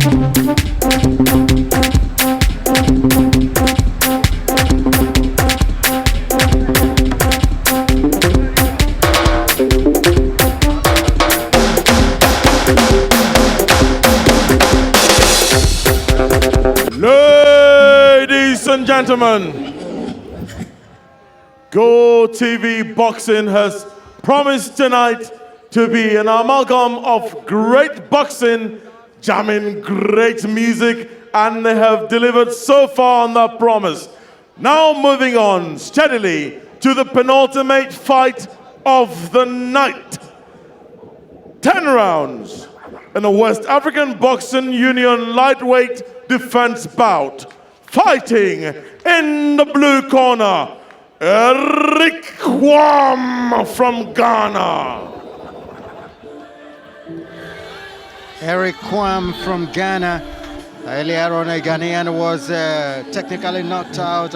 Ladies and gentlemen, GOtv Boxing has promised tonight to be an amalgam of great boxing, jamming great music, and they have delivered so far on that promise. Now moving on steadily to the penultimate fight of the night. 10 rounds in the West African Boxing Union lightweight defense bout. Fighting in the blue corner, Quarm from Ghana. Quarm from Ghana. Earlier on, a Ghanaian was technically knocked out.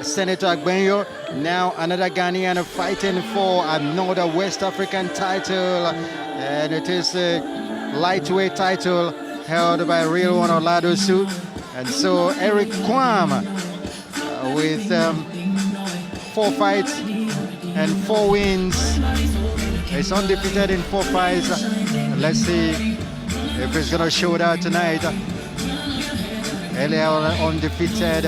Senator Agbenyo. Now another Ghanaian fighting for another West African title, and it is a lightweight title held by Rilwan Oladosu. And so Quarm with 4 fights and 4 wins. He's undefeated in 4 fights. Let's see if he's going to show that tonight. Earlier undefeated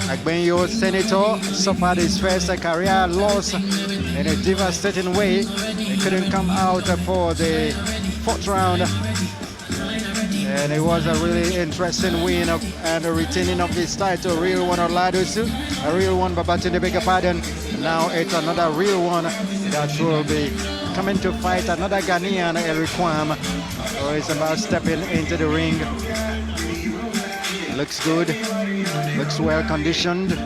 Agbenyo Senator suffered his first career loss in a devastating way. He couldn't come out for the 4th round. And it was a really interesting win and a retaining of his title. Rilwan Oladosu, a real one, Babatunde, beg your pardon. Now it's another real one that will be coming to fight another Ghanaian, Quarm, who is about stepping into the ring. Looks good, looks well conditioned.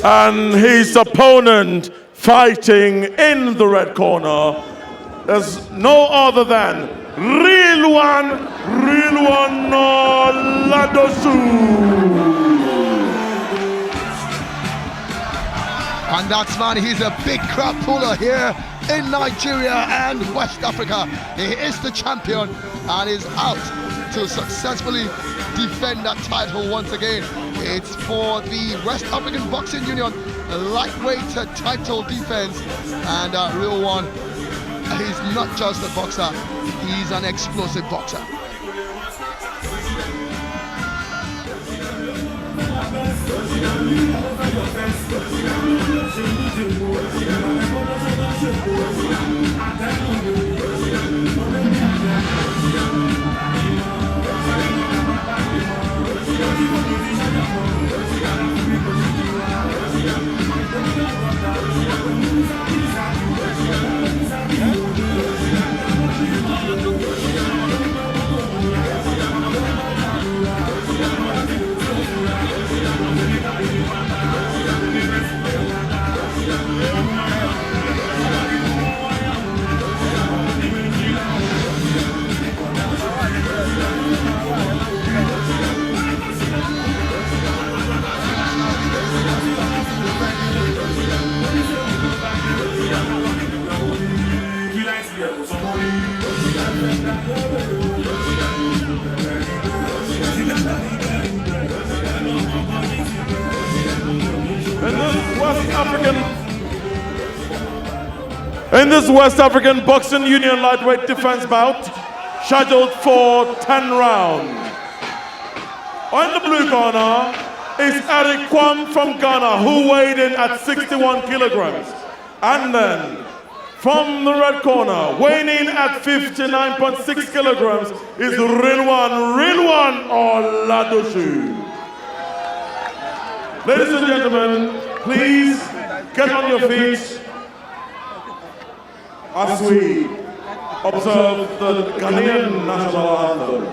And his opponent fighting in the red corner is no other than Rilwan Oladosu. And that's man, he's a big crowd puller here in Nigeria and West Africa. He is the champion and is out to successfully defend that title once again. It's for the West African Boxing Union lightweight title defense, and Rilwan, he's not just a boxer, he's an explosive boxer. In this West African Boxing Union lightweight defense bout, scheduled for 10 rounds. On the blue corner is Quarm from Ghana, who weighed in at 61 kilograms. And then from the red corner, weighing in at 59.6 kilograms, is Rilwan Oladosu. Ladies and gentlemen, please get on your feet as we observe the Ghanaian national anthem.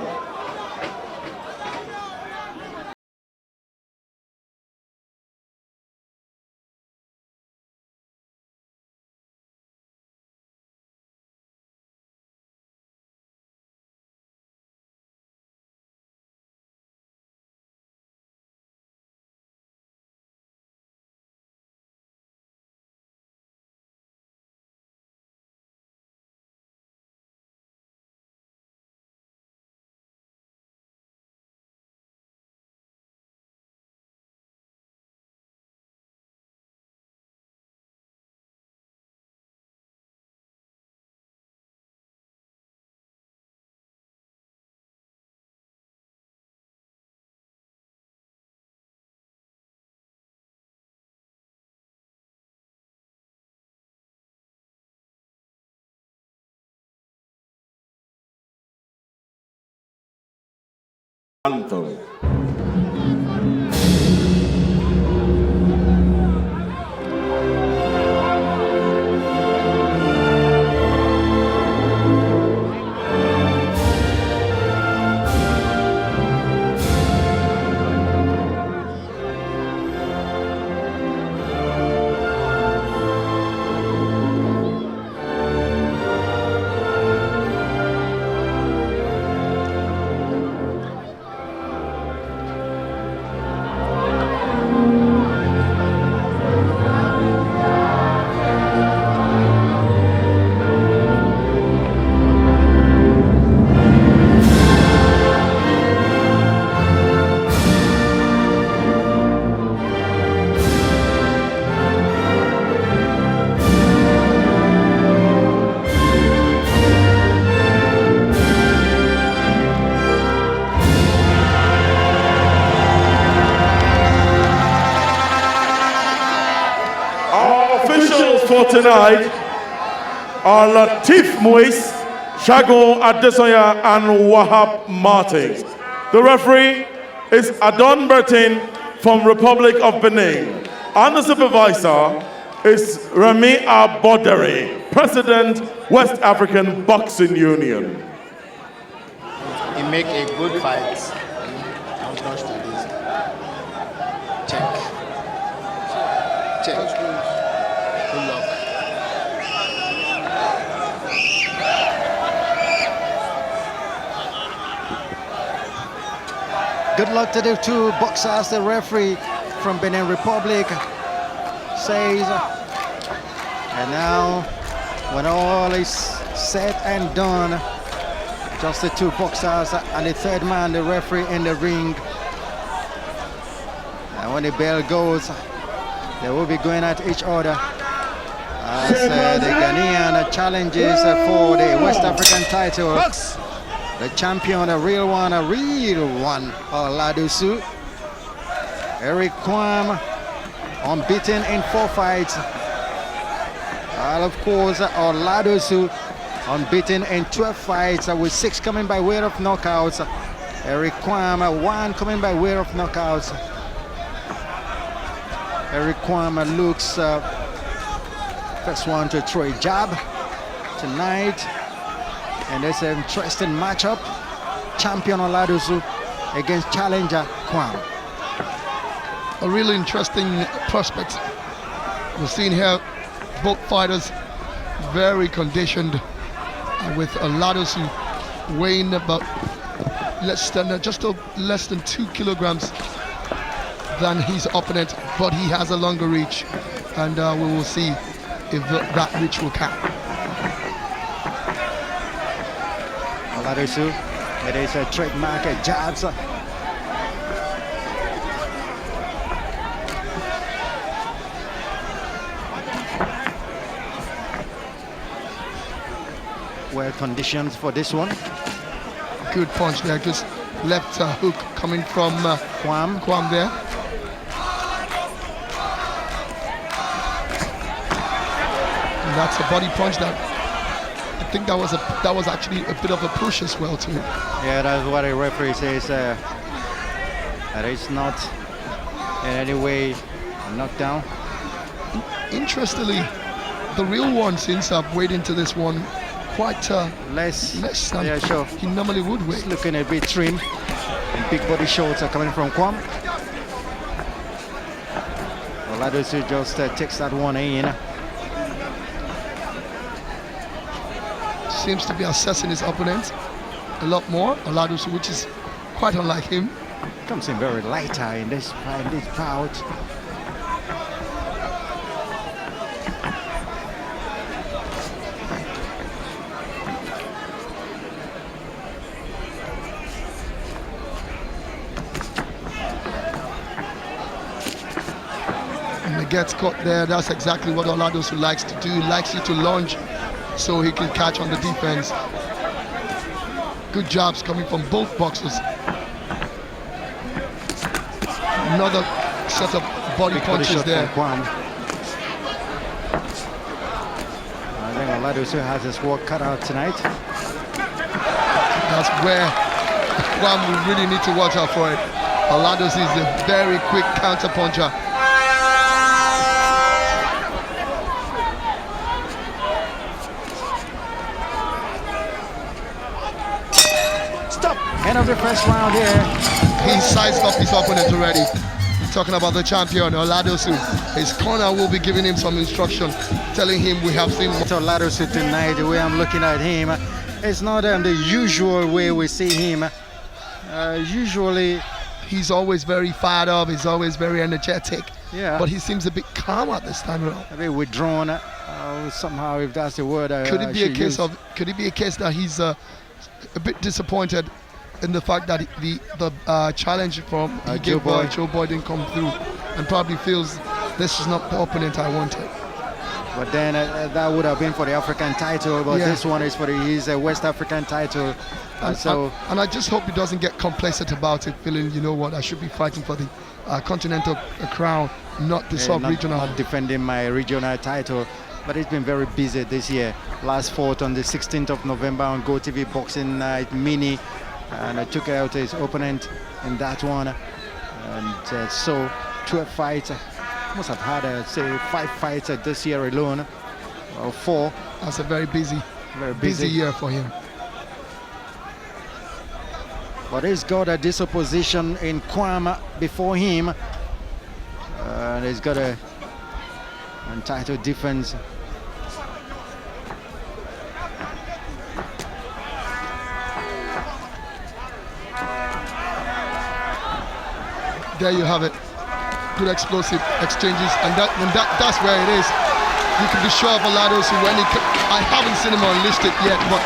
Anthem. Officials for tonight are Latif Moise, Shagun Adesanya, and Wahab Martins. The referee is Adon Bertin from Republic of Benin. And the supervisor is Remy Abodere, President, West African Boxing Union. He make a good fight. Don't touch to this. Check. Check. Good luck. Good luck to the two boxers. The referee from Benin Republic says. And now, when all is said and done, just the two boxers and the third man, the referee in the ring. And when the bell goes, they will be going at each other. As the Ghanaian challenges for the West African title. The champion, the Rilwan, Oladosu. Eric Quarm, unbeaten in 4 fights. And of course, Oladosu, unbeaten in 12 fights, with 6 coming by way of knockouts. Eric Quarm, 1 coming by way of knockouts. Eric Quarm looks first one to throw a jab tonight. And there's an interesting matchup. Champion Oladosu against challenger Quarm. A really interesting prospect. We're seeing here both fighters very conditioned, with Oladosu weighing about less than 2 kilograms than his opponent, but he has a longer reach, and we will see if that reach will count. Oladosu, it is a trademark jabs. Well conditioned for this one. Good punch there, just left hook coming from Quarm. Quarm there. And that's a body punch that I think that was actually a bit of a push as well too. Yeah, that's what a referee says. That it's not in any way a knockdown. Interestingly, the real one seems to have weighed into this one quite Less than yeah, sure. he normally would weigh. It's looking a bit trim. And big body shots are coming from Quarm. Oladosu just takes that one in. Seems to be assessing his opponent a lot more. Oladosu, which is quite unlike him. Comes in very lighter in this bout. And he gets caught there. That's exactly what Oladosu likes to do. He likes you to lunge so he can catch on the defense. Good jobs coming from both boxers. Another set of body punches there. I think Oladosu has his work cut out tonight. Quarm will really need to watch out for it. Oladosu is a very quick counter puncher. End of the first round here. He sized up his opponent already. Talking about the champion, Oladosu. His corner will be giving him some instruction, telling him we have seen. So Oladosu tonight, the way I'm looking at him, it's not the usual way we see him. Usually, he's always very fired up. He's always very energetic. Yeah. But he seems a bit calm at this time around. a bit withdrawn. Somehow, if that's the word, Could it be a case of? Could it be a case that he's a bit disappointed in the fact that the challenge from Joe Boy didn't come through, and probably feels this is not the opponent I wanted. But then that would have been for the African title, but this one is for his West African title. And I just hope he doesn't get complacent about it, feeling, you know what, I should be fighting for the continental crown, not the sub-regional. Not defending my regional title. But he's been very busy this year. Last fought on the 16th of November on GOtv Boxing Night Mini, and I took out his opponent in that one. And so 12 fights. Must have had, say, 5 fights this year alone, or 4. That's a very busy year for him. But he's got this opposition in Quarm before him, and he's got a title defense. There you have it. Good explosive exchanges, and that's where it is. You can be sure of Oladosu when I haven't seen him unleashed it yet, but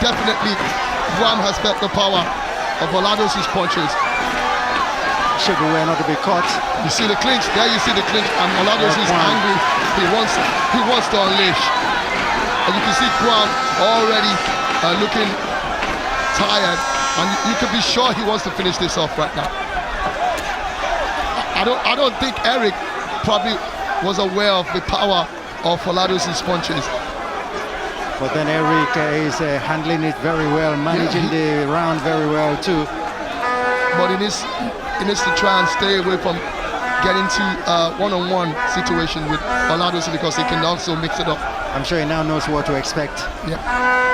definitely Quarm has felt the power of Oladosu's punches. Should be not to be caught. You see the clinch, there you see the clinch, and Oladosu is angry. He wants to unleash. And you can see Quarm already looking tired, and you can be sure he wants to finish this off right now. I don't think Eric probably was aware of the power of Oladosu's punches. But then Eric is handling it very well, managing the round very well too. But he needs to try and stay away from getting to one-on-one situation with Oladosu, because he can also mix it up. I'm sure he now knows what to expect. Yeah.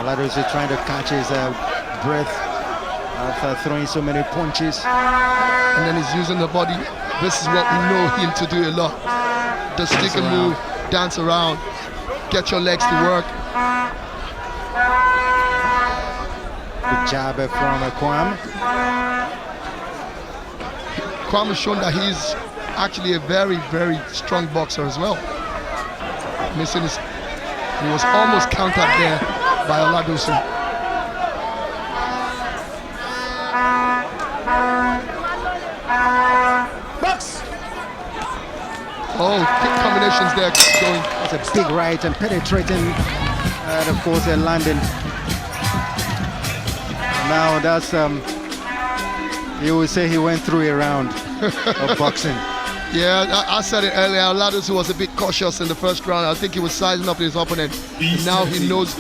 Oladosu trying to catch his breath after throwing so many punches. And then he's using the body. This is what we know him to do a lot. The stick and move, dance around, get your legs to work. Good jab from Quarm. Quarm has shown that he's actually a very, very strong boxer as well. Missing his, he was almost countered there by Oladosu. Oh, quick combinations there going. That's a big right and penetrating, and of course they're landing. Now that's you would say he went through a round of boxing. Yeah, I said it earlier. Oladosu was a bit cautious in the first round. I think he was sizing up his opponent. And now he knows.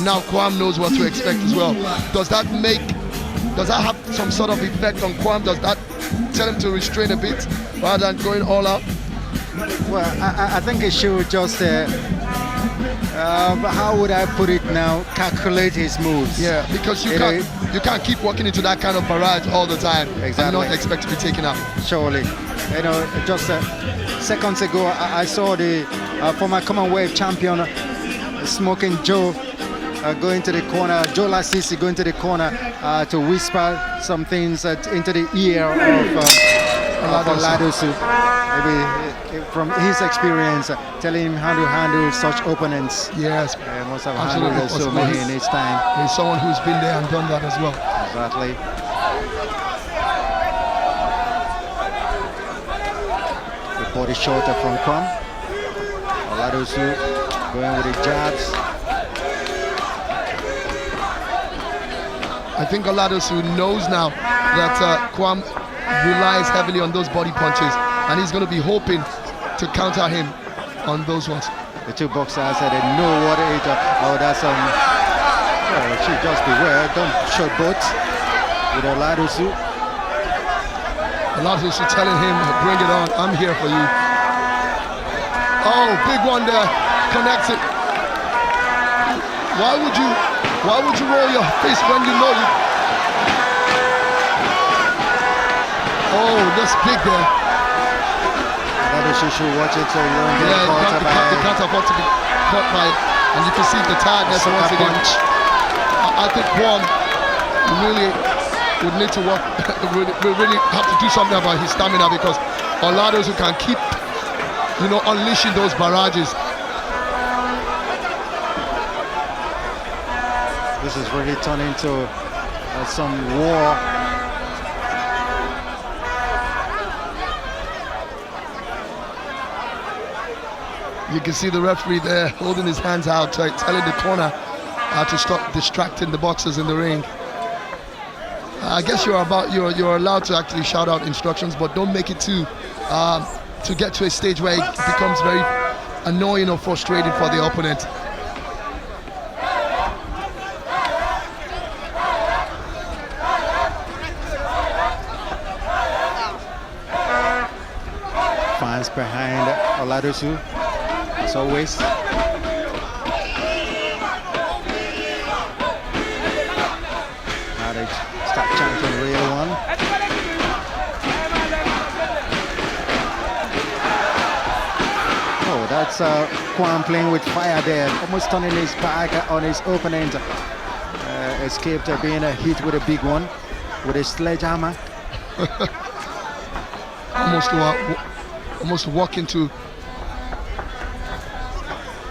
Now Quarm knows what to expect as well. Does that have some sort of effect on Quarm? Does that tell him to restrain a bit rather than going all out? Well, I think he should just, how would I put it now, calculate his moves. Yeah, because you can't keep walking into that kind of barrage all the time and not expect to be taken out. Surely. You know, just seconds ago, I saw the former Commonwealth champion, Smoking Joe, going to the corner, Joe Lasisi going to the corner to whisper some things into the ear of Oladosu. Maybe from his experience, telling him how to handle such opponents. Yes, must have handled so many in his time. He's someone who's been there and done that as well. Exactly. The body shot from Quarm. Oladosu going with the jabs. I think Oladosu knows now that Quarm relies heavily on those body punches, and he's going to be hoping to counter him on those ones. The two boxers they know what it oh that's well, should just beware, don't show both with Oladosu. Oladosu telling him, bring it on, I'm here for you. Oh, big one there, connects it. Why would you roll your fist when you know you? Oh, that's big there. Oladosu should watch it so you don't get Yeah, caught by you can't afford to be caught by it. And you can see the tiredness once again. I think Quarm really would need to work, will really have to do something about his stamina, because Oladosu can keep, unleashing those barrages. This is really turning into some war. You can see the referee there holding his hands out, telling the corner to stop distracting the boxers in the ring. I guess you're allowed to actually shout out instructions, but don't make it to get to a stage where it becomes very annoying or frustrating for the opponent. Fans behind Oladosu, as always. Now they start chanting Rilwan. Oh, that's Quarm playing with fire there, almost turning his back on his opponent. Escaped being hit with a big one, with a sledgehammer. Almost walk into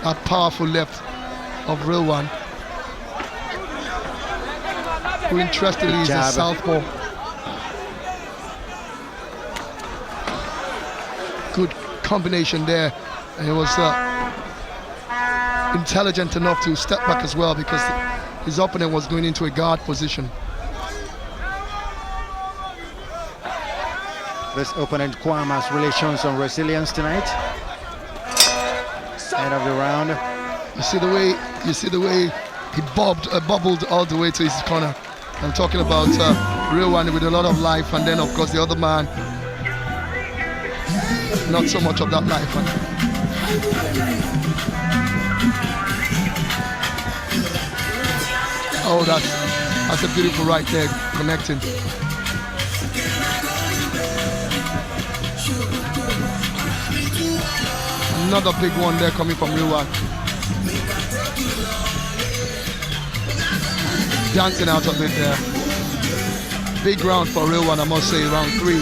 that powerful left of Rilwan, who interestingly is a southpaw. Good combination there, and he was intelligent enough to step back as well, because his opponent was going into a guard position. This opponent Quarm has really shown some resilience tonight. End of the round. You see the way he bubbled all the way to his corner. I'm talking about Rilwan with a lot of life, and then of course the other man, not so much of that life. Oh, that's a beautiful right there, connecting. Another big one there coming from Rilwan. Dancing out of it there. Big round for Rilwan, I must say, round 3.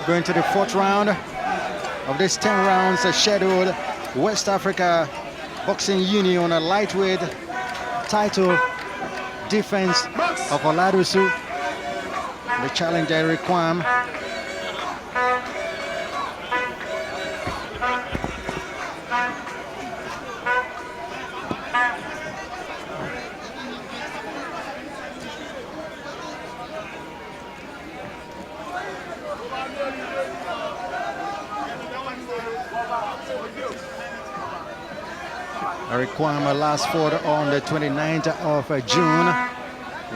Going to the 4th round of this 10 rounds scheduled West Africa Boxing Union a lightweight title defense of Oladosu. The challenger Quarm. Quarm last fought on the 29th of June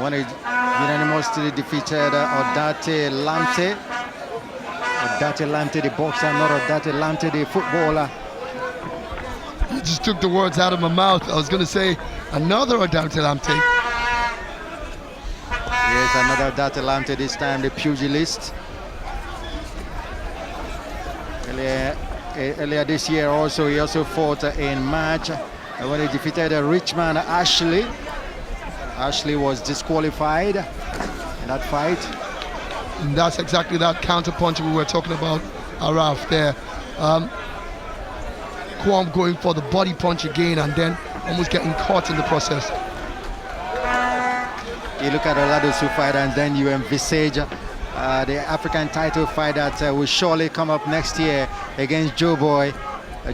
when he unanimously defeated Odate Lamte. Odate Lamte, the boxer, not Odate Lamte, the footballer. You just took the words out of my mouth. I was going to say another Odate Lamte. Yes, another Odate Lamte, this time the pugilist. Earlier this year also, he also fought in March when he defeated Richmond Ashley. Ashley was disqualified in that fight. And that's exactly that counterpunch we were talking about, Araf, there. Quarm going for the body punch again and then almost getting caught in the process. You look at Oladosu fight and then you envisage the African title fight that will surely come up next year against Joe Boy.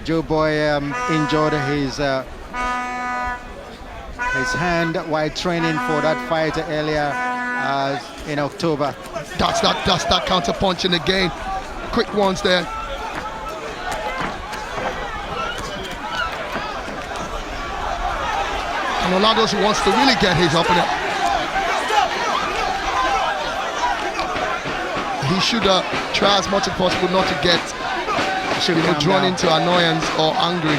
Joe Boy injured his his hand while training for that fight earlier in October. That's that counter punching again. Quick ones there. And Oladosu wants to really get his opponent. He should try as much as possible not to get drawn into annoyance or anger.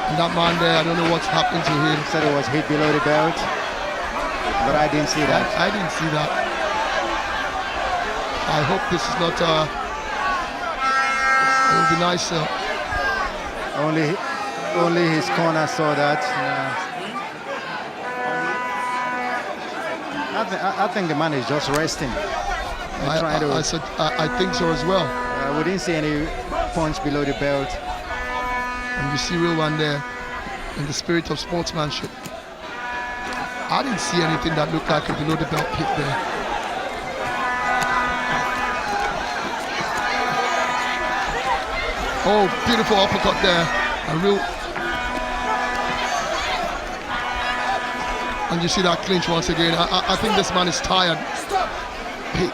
And that man there, I don't know what's happened to him. Said it was hit below the belt, but I didn't see that. I didn't see that. I hope this is not. It would be nice. Only his corner saw that. I think the man is just resting. I think so as well. We didn't see any punch below the belt. And you see Rilwan there in the spirit of sportsmanship. I didn't see anything that looked like a below the belt hit there. Oh, beautiful uppercut there. And you see that clinch once again. I think this man is tired.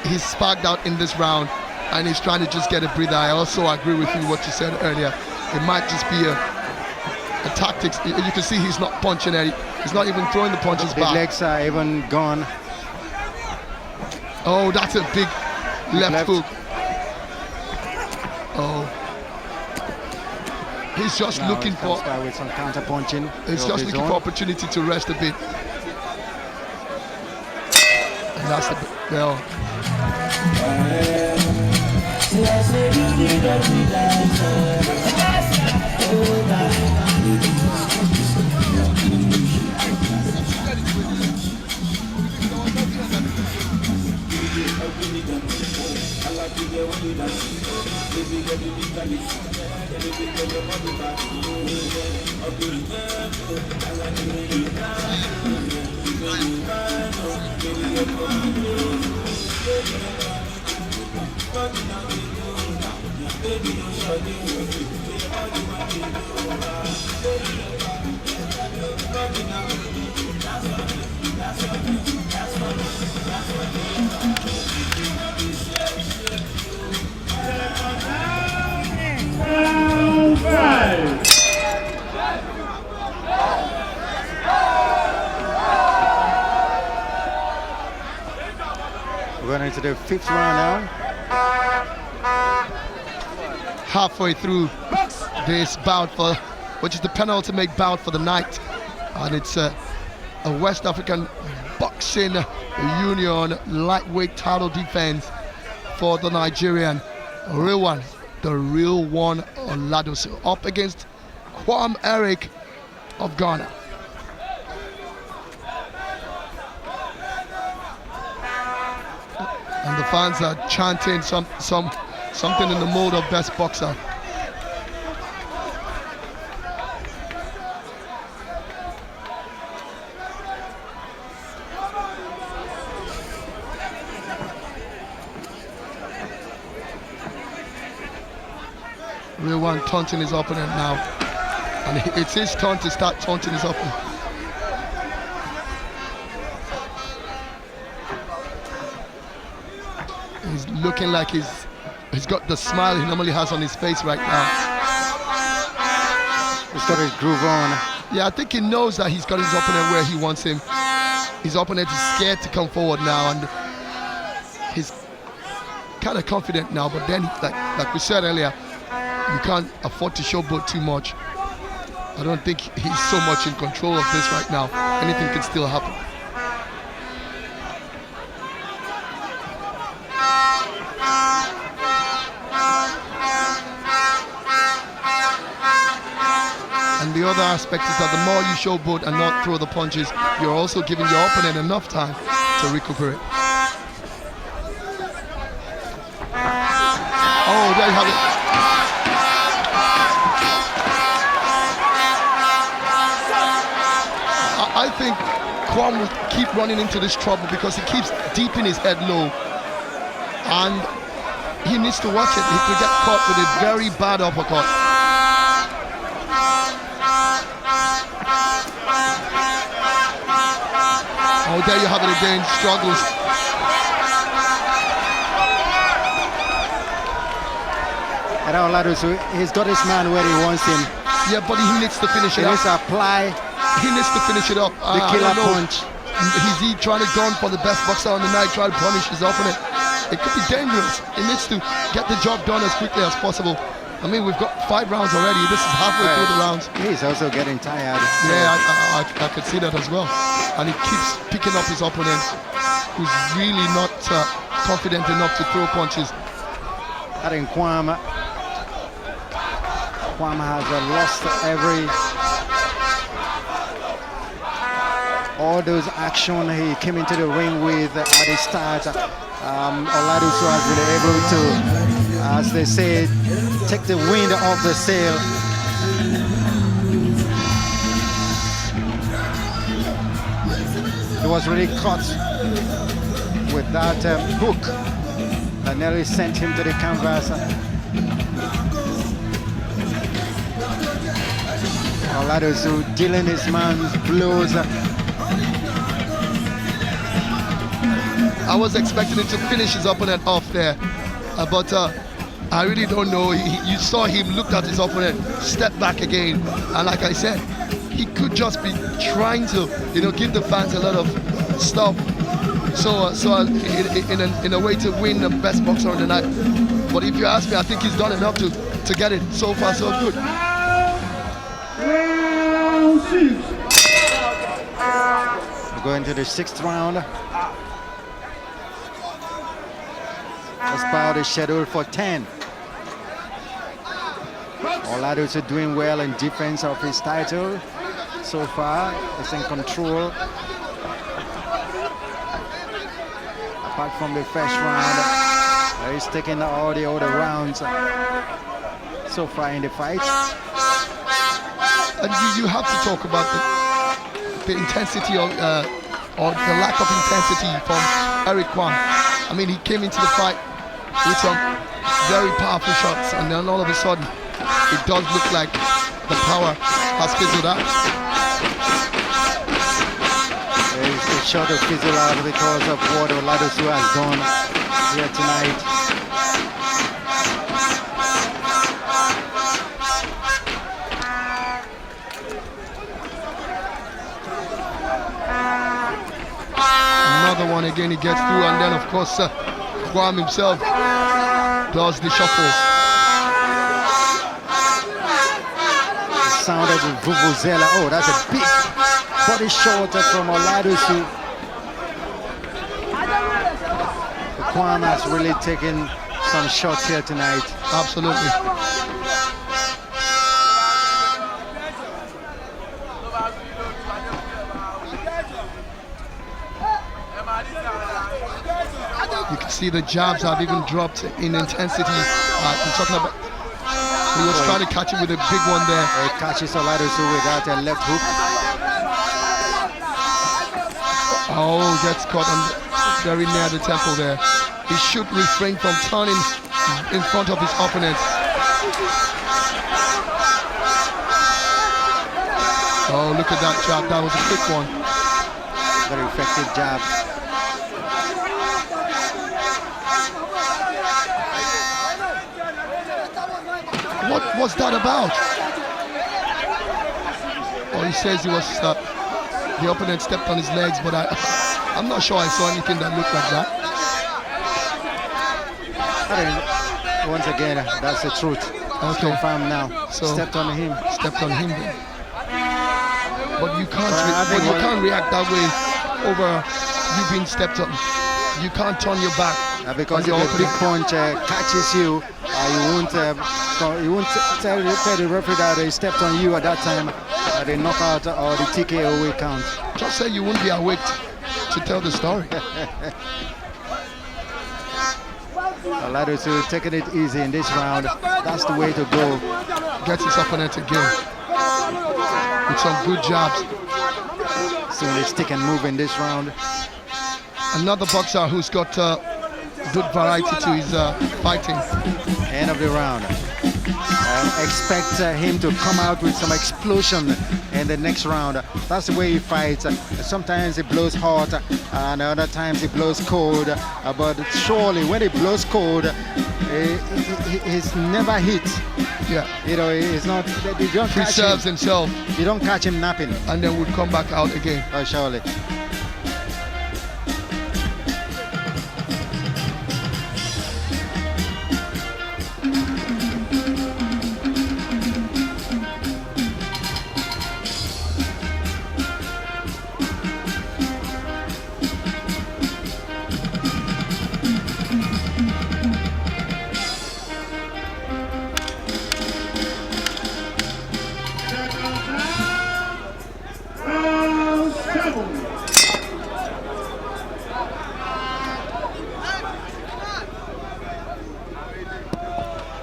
He's sparked out in this round and he's trying to just get a breather. I also agree with you what you said earlier. It might just be a tactics. You can see he's not punching it. He's not even throwing the punches back. His legs are even gone. Oh, that's a big left hook. Oh. He's just looking for with some counter punching. He's just looking for opportunity to rest a bit. And that's the bell. We're going into the 5th round now. Halfway through this bout, which is the penultimate bout for the night, and it's a West African Boxing Union lightweight title defense for the Nigerian Rilwan, the real one, Oladosu, up against Quarm Eric of Ghana. And the fans are chanting something in the mode of best boxer. Rilwan taunting his opponent now. And it's his turn to start taunting his opponent. He's looking like he's got the smile he normally has on his face right now. He's got his groove on. Yeah, I think he knows that he's got his opponent where he wants him. His opponent is scared to come forward now, and he's kind of confident now, but then, like we said earlier, you can't afford to showboat too much. I don't think he's so much in control of this right now. Anything can still happen. And the other aspect is that the more you showboat and not throw the punches, you're also giving your opponent enough time to recuperate. Oh, there you have it. I think Quarm will keep running into this trouble because he keeps deep in his head low. And he needs to watch it. He could get caught with a very bad uppercut. Oh, there you have it again, struggles. And Oladosu, he's got his man where he wants him. Yeah, but he needs to finish it He up. needs to apply He needs to finish it up. the I killer don't know. punch. Is he trying to go for the best boxer on the night, try to punish his opponent? It could be dangerous. He needs to get the job done as quickly as possible. I mean, we've got 5 rounds already. This is halfway through the rounds. He's also getting tired. Yeah, I could see that as well. And he keeps picking up his opponent, who's really not confident enough to throw punches. I think Quarm has lost all those action he came into the ring with at the start. Oladosu has been able to, as they say, take the wind off the sail. He was really caught with that hook that nearly sent him to the canvas. Oladosu dealing his man's blows. I was expecting him to finish his opponent off there, but I really don't know. You saw him looked at his opponent, step back again, and like I said, he could just be trying to, give the fans a lot of stuff. So in a way to win the best boxer on the night. But if you ask me, I think he's done enough to get it. So far, so good. We're going to the 6th round. As part of the schedule for 10. Oladosu doing well in defense of his title. So far, he's in control. Apart from the first round, he's taking all the other rounds so far in the fight. And you have to talk about the intensity of, or the lack of intensity from Eric Quarm. I mean, he came into the fight with some very powerful shots, and then all of a sudden, it does look like the power has fizzled out. It's short of fizzle out because of what Oladosu has done here tonight. Another one again, he gets through, and then of course Quarm himself does the shuffle. The sound of the vuvuzela. Oh, that's a big body shot from Oladosu. Quarm has really taken some shots here tonight. Absolutely. You can see the jabs have even dropped in intensity. I'm talking about. He was trying to catch him with a big one there. He catches Oladosu with that left hook. Oh, gets caught on very near the temple there. He should refrain from turning in front of his opponent. Oh, look at that jab. That was a quick one. Very effective jab. What was that about? Oh, he says he was the opponent stepped on his legs, but I'm not sure I saw anything that looked like that. I think, once again, that's the truth. It's confirmed now. So stepped on him. Stepped on him. But you can't react that way over you being stepped on. You can't turn your back. Because if a big punch catches you, you won't tell the referee that he stepped on you at that time. The knockout or the TKO will count. Just say you won't be awake to tell the story. Oladosu taking it easy in this round. That's the way to go. Gets his opponent again with some good jabs. Seeing the stick and move in this round. Another boxer who's got good variety to his fighting. End of the round. Expect him to come out with some explosion in the next round. That's the way he fights. Sometimes it blows hot, and other times it blows cold. But surely when it blows cold, he's never hit. Yeah. You know, it's not. You don't catch Preserves him. himself You don't catch him napping. and then would come back out again. Oh, surely.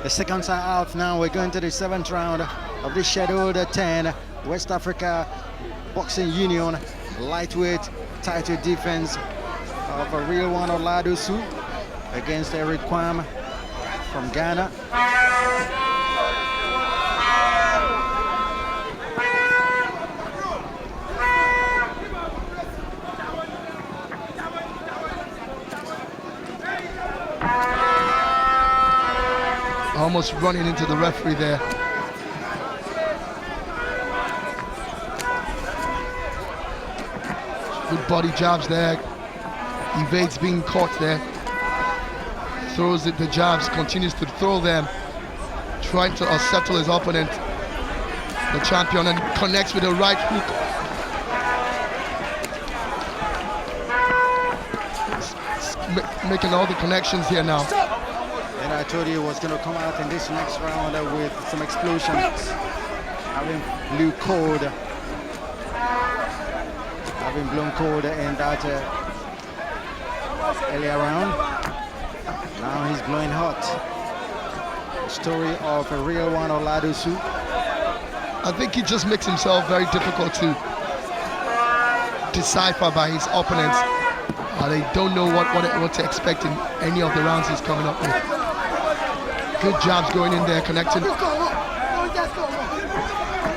The seconds are out now. We're going to the 7th round of the scheduled 10 West Africa Boxing Union lightweight title defense of Rilwan Oladosu against Quarm from Ghana. Almost running into the referee there. Good body jabs there. Evades being caught there. Throws it, the jabs, continues to throw them. Trying to unsettle his opponent. The champion, and connects with a right hook. Making all the connections here now. And I told you it was going to come out in this next round with some explosions. Having blew cold. Having blown cold in that earlier round. Now he's blowing hot. Story of a real one, Oladosu. I think he just makes himself very difficult to decipher by his opponents. They don't know what to expect in any of the rounds he's coming up with. Good jabs going in there, connecting.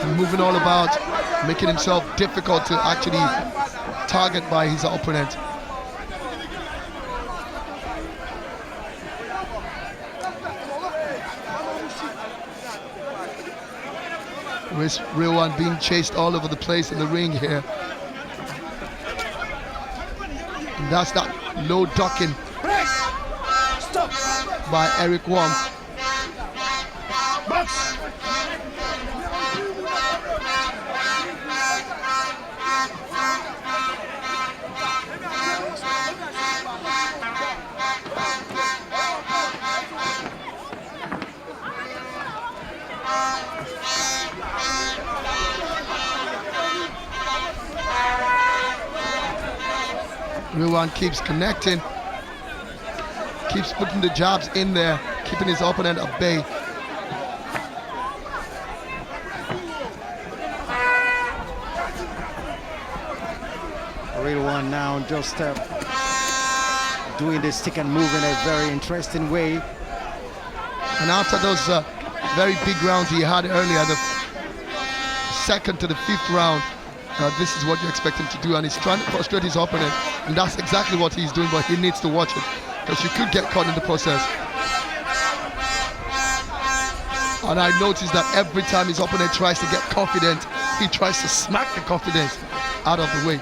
And moving all about, making himself difficult to actually target by his opponent. Rilwan being chased all over the place in the ring here. And that's that low ducking by Quarm. Rilwan keeps connecting, keeps putting the jabs in there, keeping his opponent at bay. Rilwan now just doing the stick and move in a very interesting way. And after those very big rounds he had earlier, the 2nd to the 5th round, this is what you expect him to do, and he's trying to frustrate his opponent, and that's exactly what he's doing, but he needs to watch it, because you could get caught in the process. And I noticed that every time his opponent tries to get confident, he tries to smack the confidence out of the way.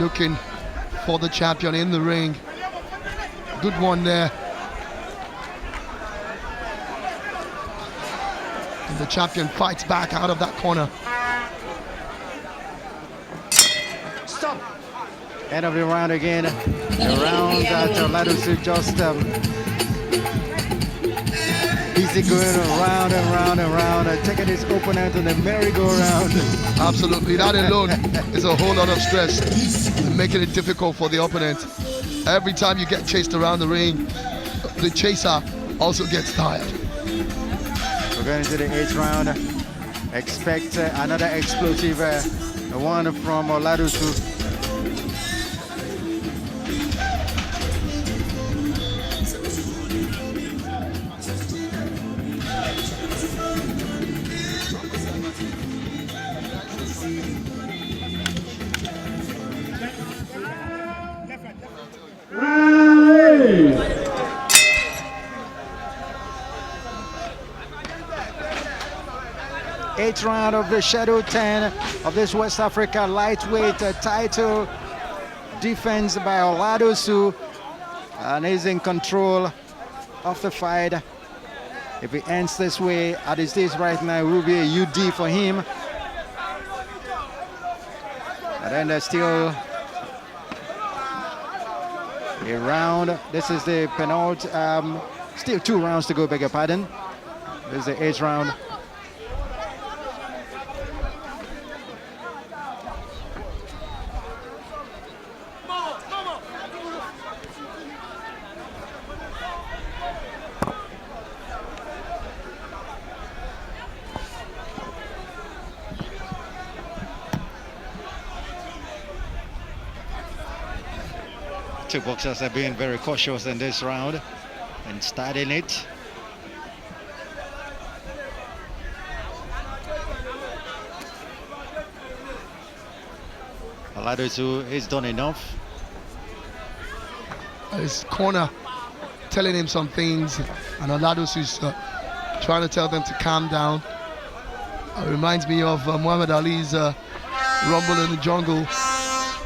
Looking for the champion in the ring. Good one there. And the champion fights back out of that corner. Stop. End of the round again. The round that Oladosu just he easy going around and round and round, taking his opponent on the merry-go-round. Absolutely, that alone is a whole lot of stress, making it difficult for the opponent. Every time you get chased around the ring, the chaser also gets tired. We're going into the 8th round. Expect another explosive one from Oladosu. Eighth round of the Shadow 10 of this West Africa lightweight title. Defense by Oladosu, and he's in control of the fight. If it ends this way at his stage right now, it will be a UD for him. And then there's still a round. This is the penultimate. Still 2 rounds to go, beg your pardon. This is the 8th round. Two boxers are being very cautious in this round and starting it. Oladosu has done enough. His corner telling him some things, and Oladosu is trying to tell them to calm down. It reminds me of Muhammad Ali's Rumble in the Jungle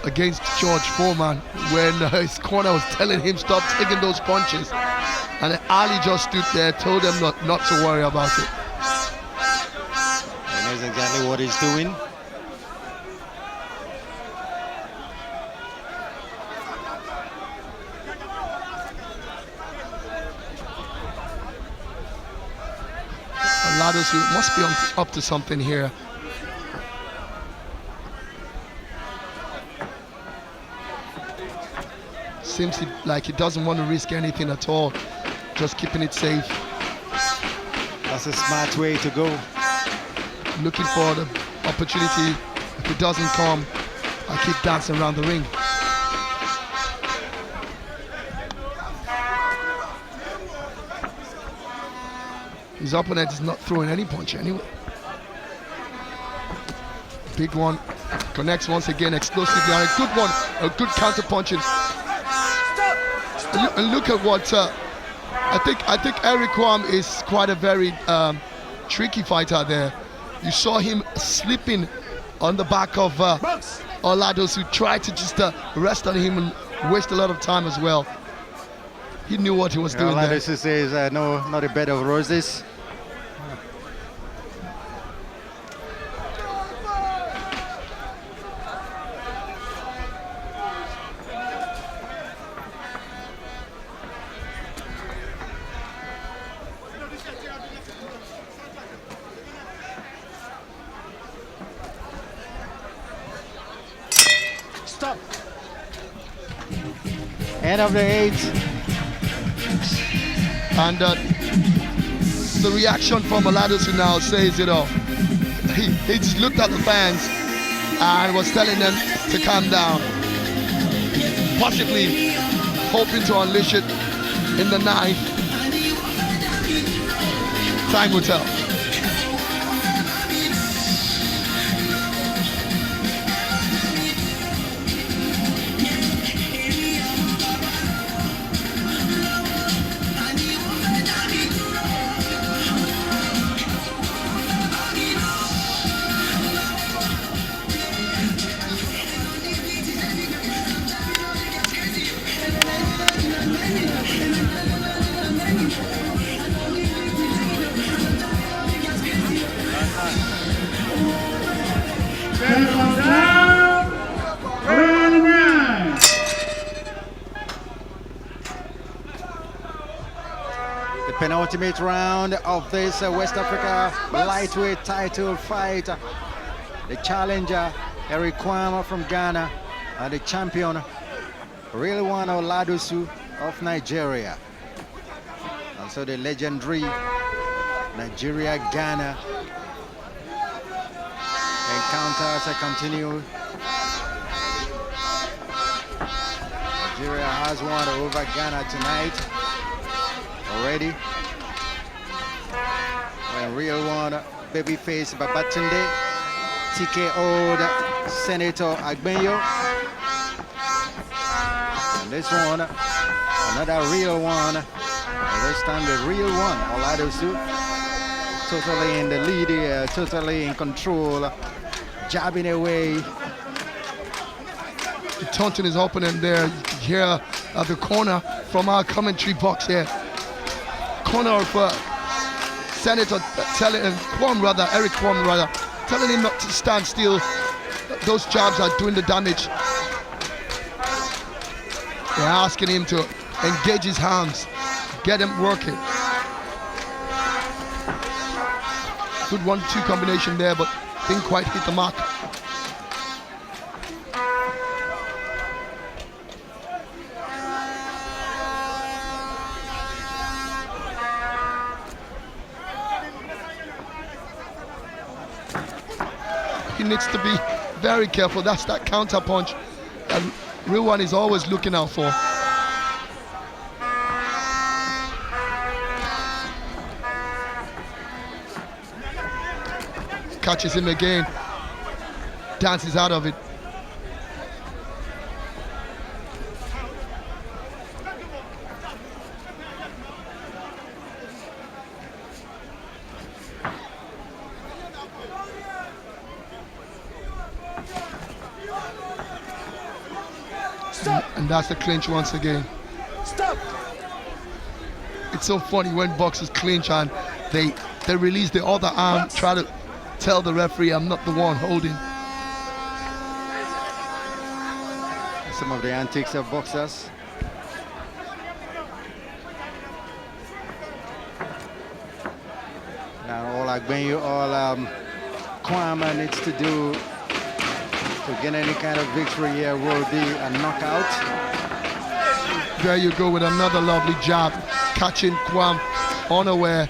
against George Foreman, when his corner was telling him stop taking those punches, and Ali just stood there, told him not to worry about it. He knows exactly what he's doing. Oladosu must be up to something here. Seems like he doesn't want to risk anything at all, just keeping it safe. That's a smart way to go. Looking for the opportunity. If it doesn't come, I keep dancing around the ring. His opponent is not throwing any punch anyway. Big one, connects once again explosively, and a good one, a good counter punching. And look at what I think Eric Quarm is quite a very tricky fighter there. You saw him slipping on the back of Oladosu, who tried to just rest on him and waste a lot of time as well. He knew what he was doing there. Oladosu says, no, not a bed of roses. Stop. End of the 8th. And the reaction from Oladosu now says it all. He just looked at the fans and was telling them to calm down, possibly hoping to unleash it in the 9th. Time will tell. penultimate round of this West Africa lightweight title fight. The challenger, Quarm from Ghana, and the champion, Rilwan Oladosu of Nigeria. Also the legendary Nigeria-Ghana encounters continue. Nigeria has won over Ghana tonight already. When Rilwan babyface Babatunde TKO'd Senator Agbenyo. And this one, another real one. And this time the real one, Oladosu, totally in the lead here, totally in control, jabbing away. The taunting is opening there. You can hear at the corner from our commentary box here. Corner of Senator Quarm rather, Quarm rather, telling him not to stand still. Those jabs are doing the damage. They're asking him to engage his hands, get him working. Good 1-2 combination there, but didn't quite hit the mark. He needs to be very careful. That's that counter punch that Rilwan is always looking out for. Catches him again, dances out of it. And that's the clinch once again. Stop! It's so funny when boxers clinch and they release the other arm, try to tell the referee, I'm not the one holding. Some of the antics of boxers. Now all Agbenyo, all Quarm needs to do to get any kind of victory here will be a knockout. There you go with another lovely jab, catching Quarm unaware.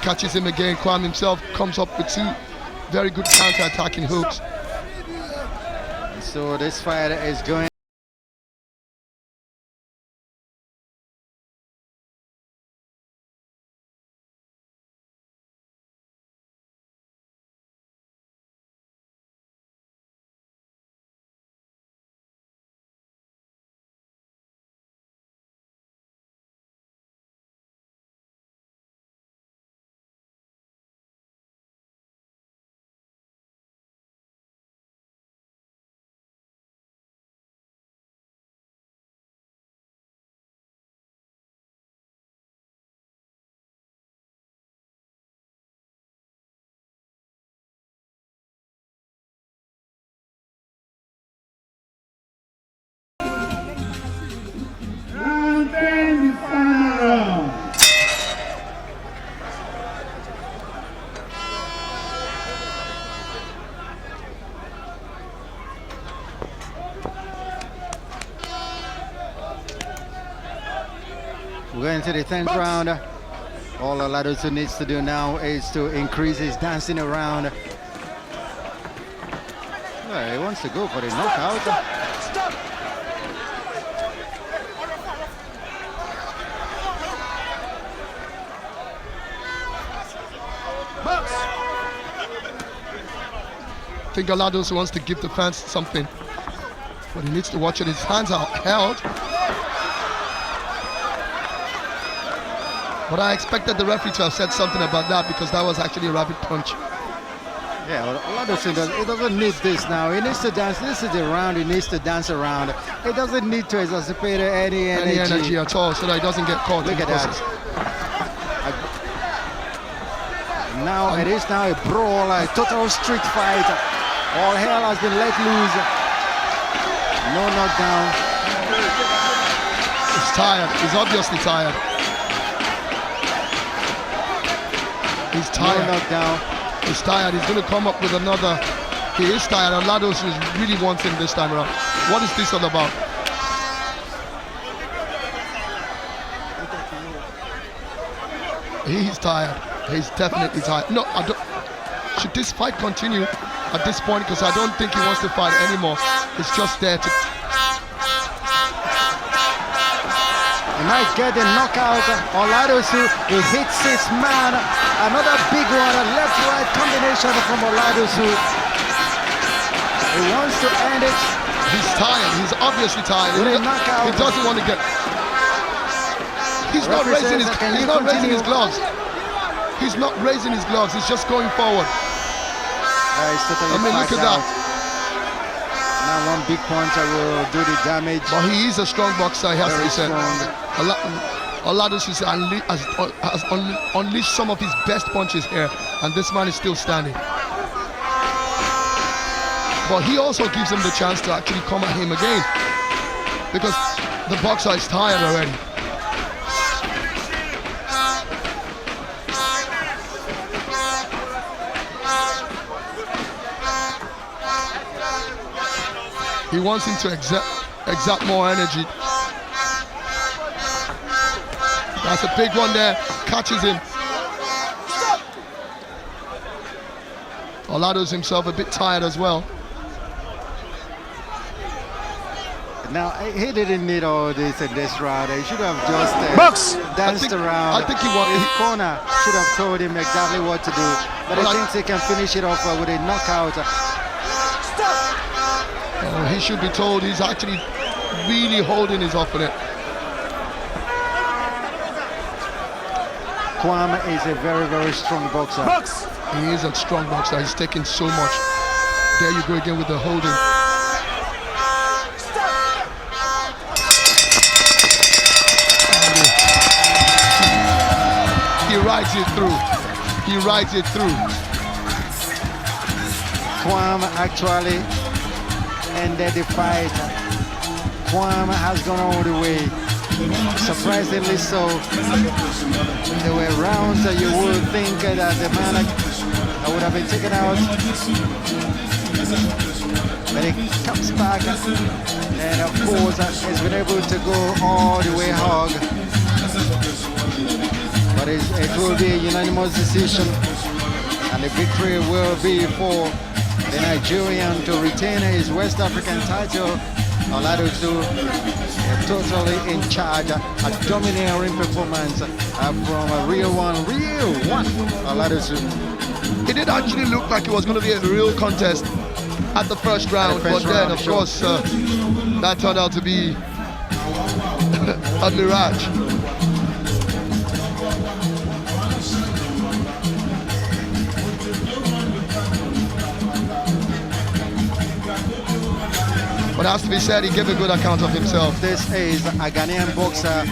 Catches him again. Quarm himself comes up with two very good counter-attacking hooks. So this fight is going We're going to the 10th round. All Oladosu needs to do now is to increase his dancing around. Well, he wants to go for the knockout. Stop! Box! I think Oladosu wants to give the fans something, but he needs to watch it. His hands are held. But I expected the referee to have said something about that because that was actually a rapid punch. Yeah, well, Oladosu doesn't need this now. He needs to dance. This is the round he needs to dance around. He doesn't need to exasperate any energy at all so that he doesn't get caught. Look at that. Now it is now a brawl, a total street fight. All hell has been let loose. No knockdown. He's tired. He's obviously tired. He's tired. No knockdown. He's tired. He's going to come up with another. He is tired. Oladosu really wants him this time around. What is this all about? He's tired. He's definitely tired. No, I don't. Should this fight continue at this point? Because I don't think he wants to fight anymore. He's just there to. He might get the knockout. Oladosu, he hits his man. Another big one, a left-right combination from Oladosu. He wants to end it. He's tired. He's obviously tired. With a knockout. He doesn't want to get. He's not raising his. He's not raising his gloves. He's not raising his gloves. He's just going forward. He's totally Look at that. Now one big punch will do the damage. But he is a strong boxer, he has to be said. Strong. Oladosu has unleashed some of his best punches here, and this man is still standing. But he also gives him the chance to actually come at him again, because the boxer is tired already. He wants him to exert more energy. That's a big one there. Catches him. Oladosu himself a bit tired as well. Now, he didn't need all this in this round. He should have just danced around. I think he wanted. His corner should have told him exactly what to do. But he thinks he can finish it off with a knockout. He should be told he's actually really holding his opponent. Quarm is a very, very strong boxer. He is a strong boxer. He's taking so much. There you go again with the holding. He rides it through. He rides it through. Quarm actually ended the fight. Quarm has gone all the way. Surprisingly so. There were rounds that you would think that the man would have been taken out. But he comes back and of course has been able to go all the way hog. But it will be a unanimous decision, and the victory will be for the Nigerian to retain his West African title. Oladosu totally in charge, a domineering performance from a real one, Oladosu. It did actually look like it was going to be a real contest at the first round, but then of course that turned out to be a mirage. But it has to be said, he gave a good account of himself. This is a Ghanaian boxer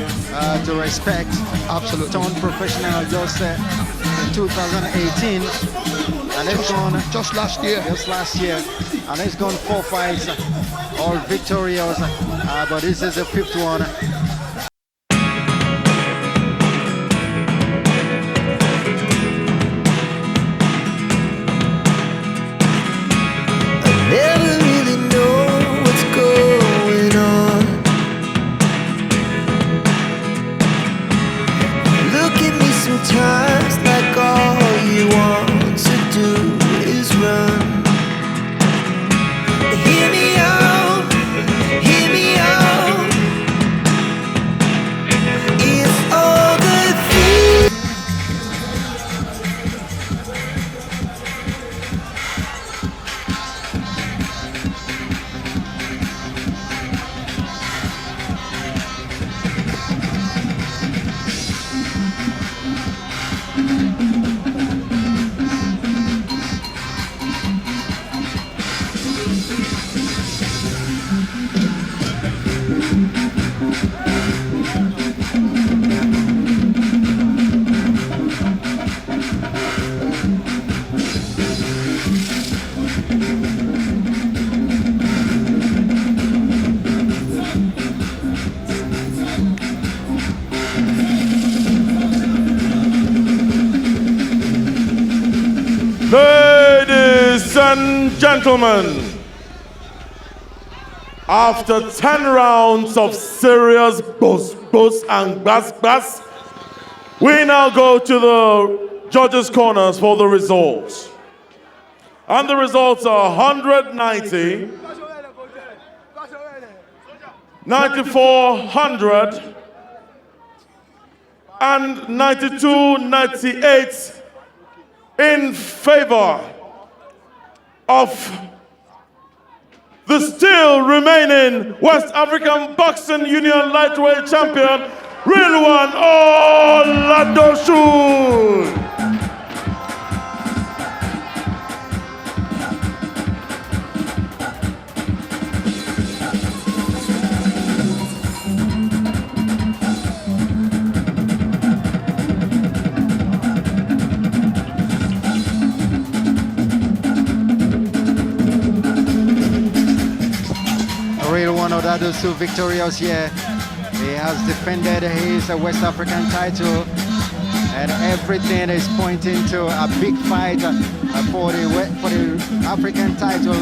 to respect. Absolutely. Turned professional just in 2018. And it's gone just last year. Just last year. And it's gone 4 fights, all victorious. But this is the 5th one. Sometimes like all you want to do is run. Hear me out, hear me out. Ladies and gentlemen, after 10 rounds of serious buzz and bass, we now go to the judges' corners for the results. And the results are 190, 9400, and 92-98 in favor of the still remaining West African Boxing Union lightweight champion, Rilwan Oladosu. Rilwan Oladosu victorious here. He has defended his West African title, and everything is pointing to a big fight for the African title.